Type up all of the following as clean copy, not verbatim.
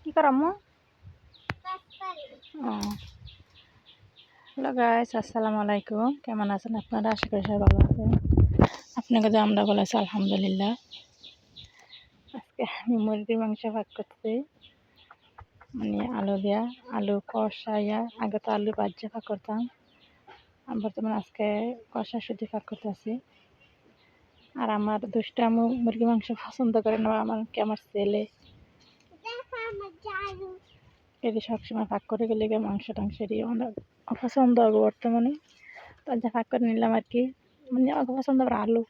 কি করামো? ও hello guys, আসসালামু আলাইকুম। কেমন আছেন আপনারা? আশা করি সবাই ভালো আছেন। আপনাকে তো আমরা ভালো আছি আলহামদুলিল্লাহ। আজকে আমি মুরগির মাংস ভাগ করছি, মানে আলু দিয়া, আলু কষাইয়া। আগে তো আলু ভাজ্যা ভাগ করতাম, বর্তমানে আজকে কষা শুধু ভাগ করতেছি। আর আমার দুষ্টা আমু মুরগির মাংস পছন্দ করে না, আমার ছেলে এটি সবসময় ভাগ করে গেলে মাংস টাংসেরই অনেক অপছন্দ হবে বর্তমানে। তো যা ভাগ করে নিলাম আর কি, মানে অপছন্দ আবার আলু।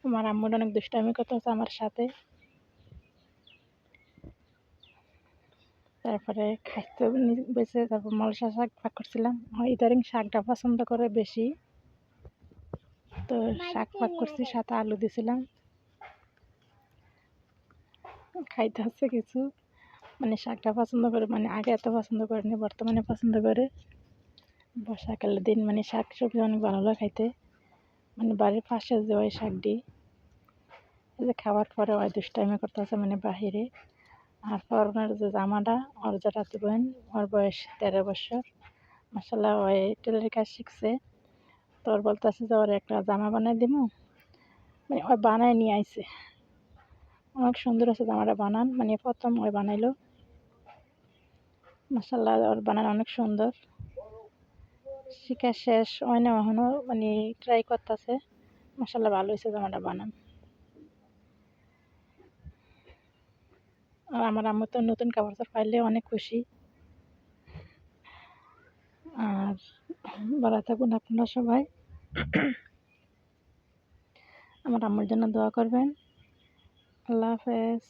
আমার আম্মুর অনেক দুষ্টামি করতে হচ্ছে আমার সাথে। তারপরে খাইতে বেছে, তারপর মলসা শাক ভাগ করছিলাম। ইদারিং শাকটা পছন্দ করে বেশি, তো শাক ভাগ করছি, সাথে আলু দিছিলাম। খাইতে হচ্ছে কিছু, মানে শাকটা পছন্দ করে, মানে আগে এত পছন্দ করেনি, বর্তমানে পছন্দ করে। বর্ষাকালের দিন মানে শাক সবজি অনেক ভালো লাগে খাইতে। মানে বাড়ির পাশে যে ওই শাকটি, এই যে খাওয়ার পরে ওই দুষ্টাইমি করতে হচ্ছে মানে বাহিরে। আর পরনের যে জামাটা, ওর যেটা বোন, ওর বয়স 13 বছর। মাসাল্লাহ ওই টেলারের কাজ শিখছে। তো ওর বলতেছে যে ওর একটা জামা বানাই দিব, মানে ওই বানায় নিয়ে আইছে। অনেক সুন্দর আছে জামাটা বানান, মানে প্রথম ওই বানাইলো। মাসাল্লাহ ওর বানান অনেক সুন্দর। শিখা শেষ হয় না এখনো, মানে ট্রাই করতেছে। মাসাল্লাহ ভালো হয়েছে জামাটা বানান। আর আমার আম্মু তো নতুন কাপড় চোপড় পাইলে অনেক খুশি। আর ভালো থাকুন আপনারা সবাই। আমার আম্মুর জন্য দোয়া করবেন। আল্লাহ হাফেজ।